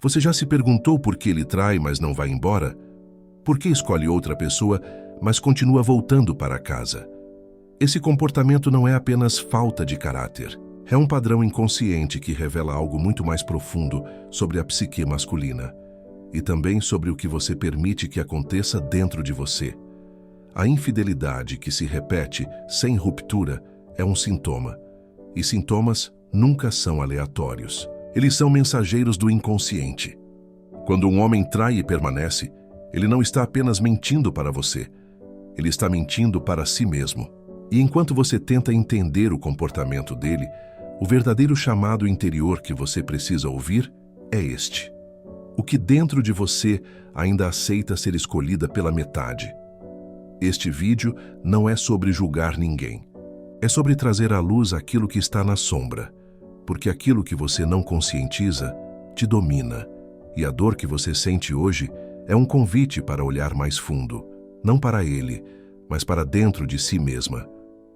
Você já se perguntou por que ele trai, mas não vai embora? Por que escolhe outra pessoa, mas continua voltando para casa? Esse comportamento não é apenas falta de caráter. É um padrão inconsciente que revela algo muito mais profundo sobre a psique masculina e também sobre o que você permite que aconteça dentro de você. A infidelidade que se repete sem ruptura é um sintoma, e sintomas nunca são aleatórios. Eles são mensageiros do inconsciente. Quando um homem trai e permanece, ele não está apenas mentindo para você, ele está mentindo para si mesmo. E enquanto você tenta entender o comportamento dele, o verdadeiro chamado interior que você precisa ouvir é este. O que dentro de você ainda aceita ser escolhida pela metade. Este vídeo não é sobre julgar ninguém. É sobre trazer à luz aquilo que está na sombra, porque aquilo que você não conscientiza te domina. E a dor que você sente hoje é um convite para olhar mais fundo, não para ele, mas para dentro de si mesma.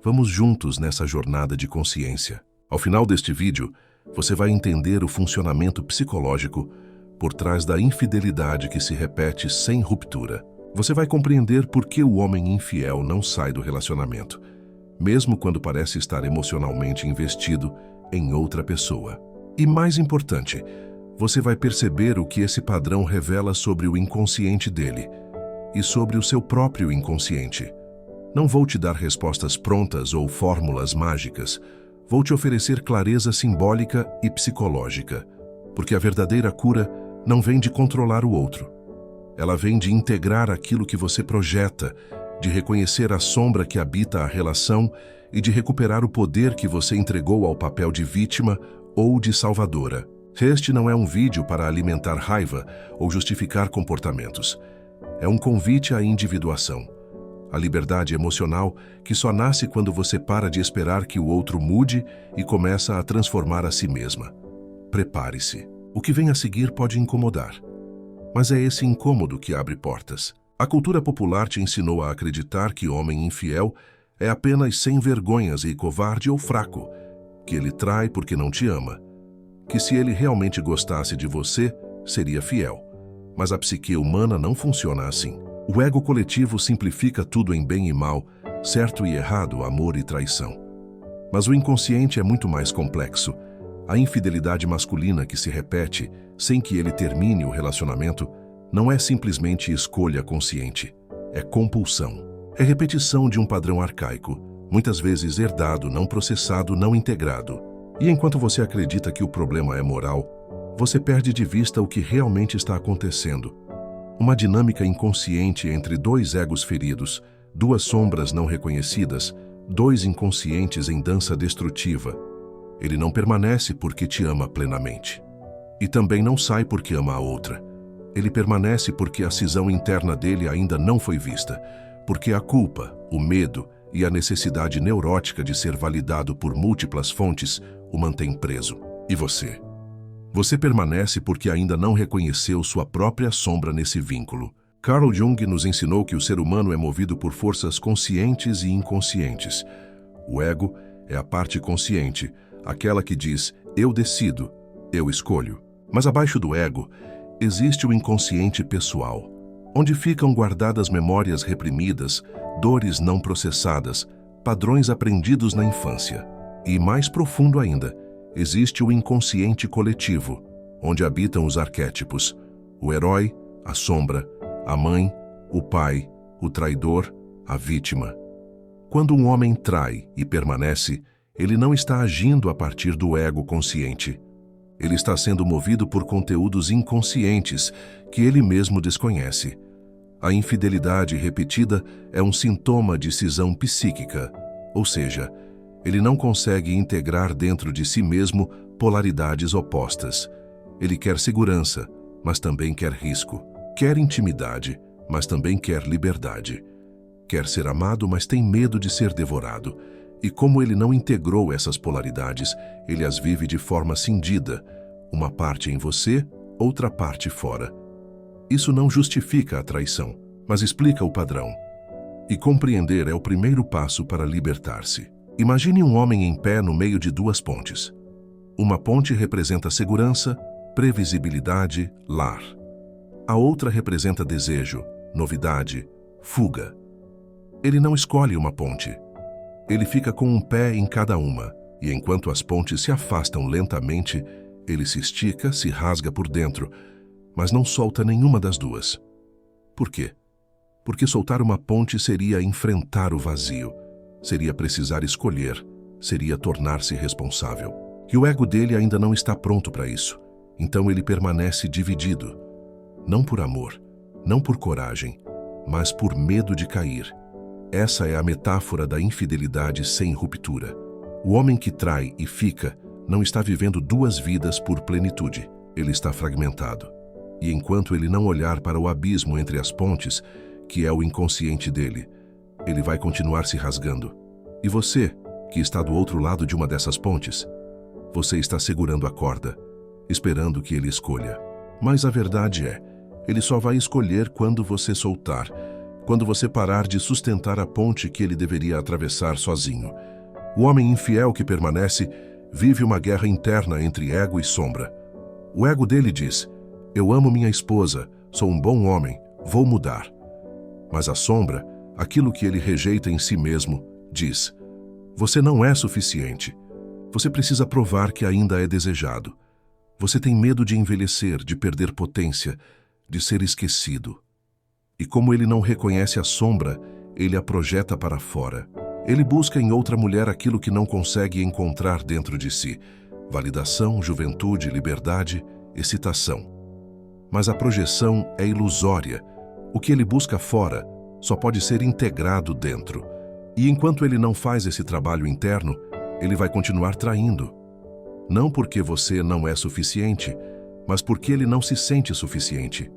Vamos juntos nessa jornada de consciência. Ao final deste vídeo, você vai entender o funcionamento psicológico por trás da infidelidade que se repete sem ruptura. Você vai compreender por que o homem infiel não sai do relacionamento, mesmo quando parece estar emocionalmente investido em outra pessoa. E mais importante, você vai perceber o que esse padrão revela sobre o inconsciente dele e sobre o seu próprio inconsciente. Não vou te dar respostas prontas ou fórmulas mágicas. Vou te oferecer clareza simbólica e psicológica, porque a verdadeira cura não vem de controlar o outro. Ela vem de integrar aquilo que você projeta, de reconhecer a sombra que habita a relação e de recuperar o poder que você entregou ao papel de vítima ou de salvadora. Este não é um vídeo para alimentar raiva ou justificar comportamentos. É um convite à individuação. A liberdade emocional que só nasce quando você para de esperar que o outro mude e começa a transformar a si mesma. Prepare-se. O que vem a seguir pode incomodar, mas é esse incômodo que abre portas. A cultura popular te ensinou a acreditar que homem infiel é apenas sem vergonhas e covarde ou fraco, que ele trai porque não te ama, que se ele realmente gostasse de você, seria fiel. Mas a psique humana não funciona assim. O ego coletivo simplifica tudo em bem e mal, certo e errado, amor e traição. Mas o inconsciente é muito mais complexo. A infidelidade masculina que se repete, sem que ele termine o relacionamento, não é simplesmente escolha consciente. É compulsão. É repetição de um padrão arcaico, muitas vezes herdado, não processado, não integrado. E enquanto você acredita que o problema é moral, você perde de vista o que realmente está acontecendo. Uma dinâmica inconsciente entre dois egos feridos, duas sombras não reconhecidas, dois inconscientes em dança destrutiva. Ele não permanece porque te ama plenamente. E também não sai porque ama a outra. Ele permanece porque a cisão interna dele ainda não foi vista, porque a culpa, o medo e a necessidade neurótica de ser validado por múltiplas fontes o mantém preso. E você? Você permanece porque ainda não reconheceu sua própria sombra nesse vínculo. Carl Jung nos ensinou que o ser humano é movido por forças conscientes e inconscientes. O ego é a parte consciente, aquela que diz, eu decido, eu escolho. Mas abaixo do ego, existe o inconsciente pessoal, onde ficam guardadas memórias reprimidas, dores não processadas, padrões aprendidos na infância. E mais profundo ainda, existe o inconsciente coletivo, onde habitam os arquétipos, o herói, a sombra, a mãe, o pai, o traidor, a vítima. Quando um homem trai e permanece, ele não está agindo a partir do ego consciente. Ele está sendo movido por conteúdos inconscientes que ele mesmo desconhece. A infidelidade repetida é um sintoma de cisão psíquica, ou seja, ele não consegue integrar dentro de si mesmo polaridades opostas. Ele quer segurança, mas também quer risco. Quer intimidade, mas também quer liberdade. Quer ser amado, mas tem medo de ser devorado. E como ele não integrou essas polaridades, ele as vive de forma cindida, uma parte em você, outra parte fora. Isso não justifica a traição, mas explica o padrão. E compreender é o primeiro passo para libertar-se. Imagine um homem em pé no meio de duas pontes. Uma ponte representa segurança, previsibilidade, lar. A outra representa desejo, novidade, fuga. Ele não escolhe uma ponte. Ele fica com um pé em cada uma, e enquanto as pontes se afastam lentamente, ele se estica, se rasga por dentro, mas não solta nenhuma das duas. Por quê? Porque soltar uma ponte seria enfrentar o vazio, seria precisar escolher, seria tornar-se responsável. E o ego dele ainda não está pronto para isso, então ele permanece dividido. Não por amor, não por coragem, mas por medo de cair. Essa é a metáfora da infidelidade sem ruptura. O homem que trai e fica não está vivendo duas vidas por plenitude, ele está fragmentado. E enquanto ele não olhar para o abismo entre as pontes, que é o inconsciente dele, ele vai continuar se rasgando. E você, que está do outro lado de uma dessas pontes, você está segurando a corda, esperando que ele escolha. Mas a verdade é, ele só vai escolher quando você soltar, quando você parar de sustentar a ponte que ele deveria atravessar sozinho. O homem infiel que permanece vive uma guerra interna entre ego e sombra. O ego dele diz: eu amo minha esposa, sou um bom homem, vou mudar. Mas a sombra, aquilo que ele rejeita em si mesmo, diz: você não é suficiente. Você precisa provar que ainda é desejado. Você tem medo de envelhecer, de perder potência, de ser esquecido. E como ele não reconhece a sombra, ele a projeta para fora. Ele busca em outra mulher aquilo que não consegue encontrar dentro de si: validação, juventude, liberdade, excitação. Mas a projeção é ilusória. O que ele busca fora só pode ser integrado dentro. E enquanto ele não faz esse trabalho interno, ele vai continuar traindo. Não porque você não é suficiente, mas porque ele não se sente suficiente.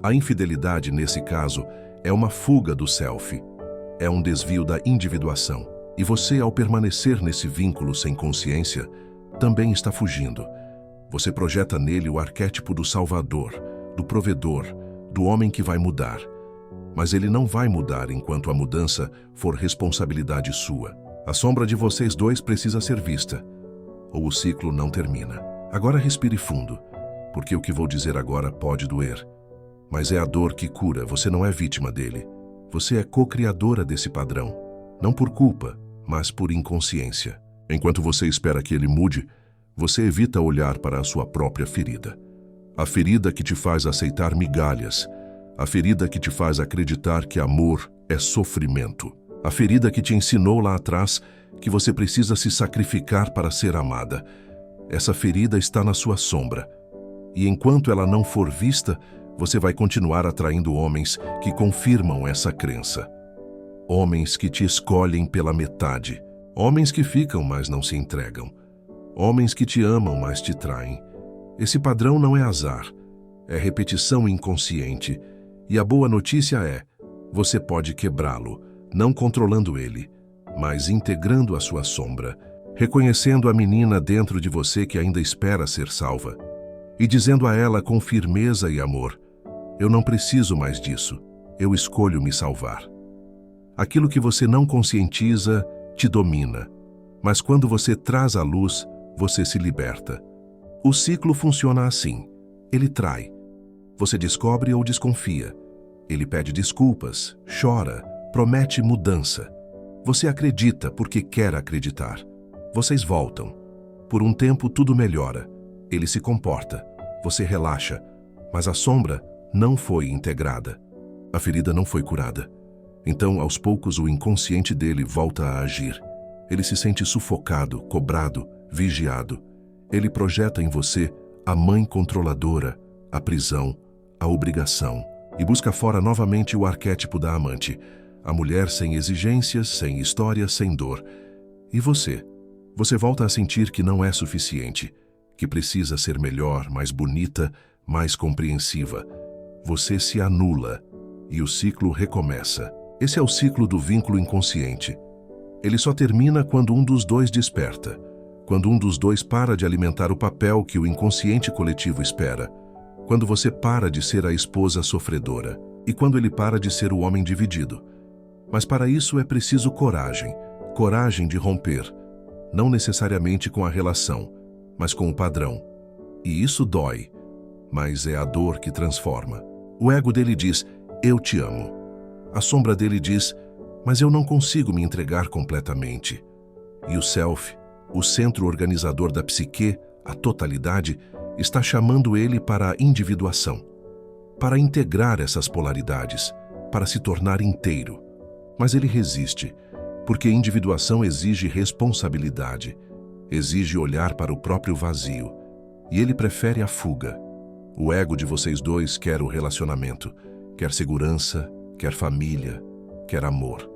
A infidelidade, nesse caso, é uma fuga do self. É um desvio da individuação. E você, ao permanecer nesse vínculo sem consciência, também está fugindo. Você projeta nele o arquétipo do salvador, do provedor, do homem que vai mudar. Mas ele não vai mudar enquanto a mudança for responsabilidade sua. A sombra de vocês dois precisa ser vista, ou o ciclo não termina. Agora respire fundo, porque o que vou dizer agora pode doer. Mas é a dor que cura, você não é vítima dele. Você é co-criadora desse padrão, não por culpa, mas por inconsciência. Enquanto você espera que ele mude, você evita olhar para a sua própria ferida. A ferida que te faz aceitar migalhas, a ferida que te faz acreditar que amor é sofrimento, a ferida que te ensinou lá atrás que você precisa se sacrificar para ser amada. Essa ferida está na sua sombra, e enquanto ela não for vista, você vai continuar atraindo homens que confirmam essa crença. Homens que te escolhem pela metade. Homens que ficam, mas não se entregam. Homens que te amam, mas te traem. Esse padrão não é azar. É repetição inconsciente. E a boa notícia é, você pode quebrá-lo, não controlando ele, mas integrando a sua sombra, reconhecendo a menina dentro de você que ainda espera ser salva, e dizendo a ela com firmeza e amor: eu não preciso mais disso, eu escolho me salvar. Aquilo que você não conscientiza te domina, mas quando você traz à luz, você se liberta. O ciclo funciona assim: ele trai. Você descobre ou desconfia. Ele pede desculpas, chora, promete mudança. Você acredita porque quer acreditar. Vocês voltam. Por um tempo tudo melhora. Ele se comporta. Você relaxa. Mas a sombra não foi integrada. A ferida não foi curada. Então, aos poucos, o inconsciente dele volta a agir. Ele se sente sufocado, cobrado, vigiado. Ele projeta em você a mãe controladora, a prisão, a obrigação, e busca fora novamente o arquétipo da amante, a mulher sem exigências, sem história, sem dor. E você? Você volta a sentir que não é suficiente, que precisa ser melhor, mais bonita, mais compreensiva. Você se anula e o ciclo recomeça. Esse é o ciclo do vínculo inconsciente. Ele só termina quando um dos dois desperta, quando um dos dois para de alimentar o papel que o inconsciente coletivo espera, quando você para de ser a esposa sofredora e quando ele para de ser o homem dividido. Mas para isso é preciso coragem, coragem de romper, não necessariamente com a relação, mas com o padrão. E isso dói, mas é a dor que transforma. O ego dele diz, eu te amo. A sombra dele diz, mas eu não consigo me entregar completamente. E o self, o centro organizador da psique, a totalidade, está chamando ele para a individuação, para integrar essas polaridades, para se tornar inteiro. Mas ele resiste, porque individuação exige responsabilidade, exige olhar para o próprio vazio, e ele prefere a fuga. O ego de vocês dois quer o relacionamento, quer segurança, quer família, quer amor.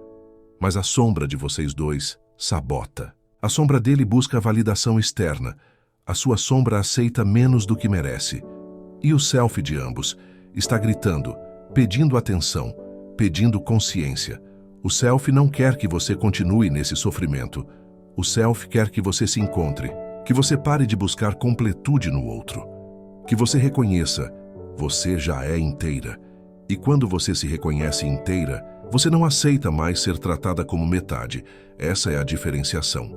Mas a sombra de vocês dois sabota. A sombra dele busca a validação externa, a sua sombra aceita menos do que merece. E o self de ambos está gritando, pedindo atenção, pedindo consciência. O self não quer que você continue nesse sofrimento. O self quer que você se encontre, que você pare de buscar completude no outro, que você reconheça, você já é inteira. E quando você se reconhece inteira, você não aceita mais ser tratada como metade. Essa é a diferenciação.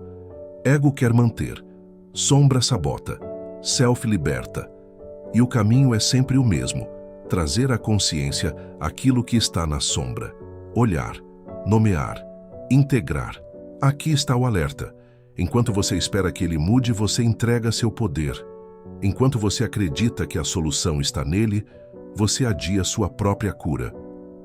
Ego quer manter, sombra sabota, self liberta. E o caminho é sempre o mesmo, trazer à consciência aquilo que está na sombra, olhar, nomear, integrar. Aqui está o alerta. Enquanto você espera que ele mude, você entrega seu poder. Enquanto você acredita que a solução está nele, você adia sua própria cura.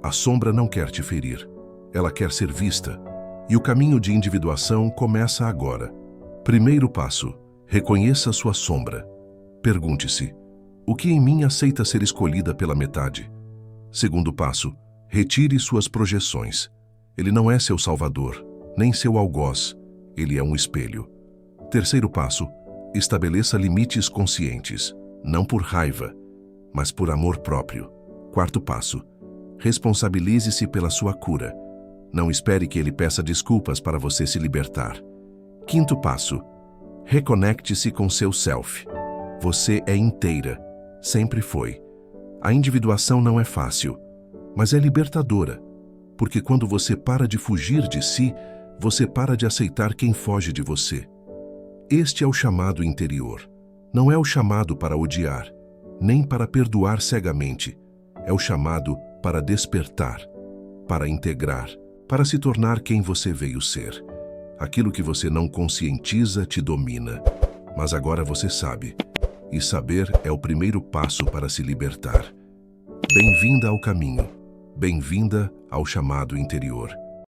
A sombra não quer te ferir. Ela quer ser vista. E o caminho de individuação começa agora. Primeiro passo, reconheça sua sombra. Pergunte-se, o que em mim aceita ser escolhida pela metade? Segundo passo, retire suas projeções. Ele não é seu salvador, nem seu algoz. Ele é um espelho. Terceiro passo, estabeleça limites conscientes, não por raiva, mas por amor próprio. Quarto passo, responsabilize-se pela sua cura. Não espere que ele peça desculpas para você se libertar. Quinto passo, reconecte-se com seu self. Você é inteira, sempre foi. A individuação não é fácil, mas é libertadora, porque quando você para de fugir de si, você para de aceitar quem foge de você. Este é o chamado interior. Não é o chamado para odiar, nem para perdoar cegamente. É o chamado para despertar, para integrar, para se tornar quem você veio ser. Aquilo que você não conscientiza te domina. Mas agora você sabe. E saber é o primeiro passo para se libertar. Bem-vinda ao caminho. Bem-vinda ao chamado interior.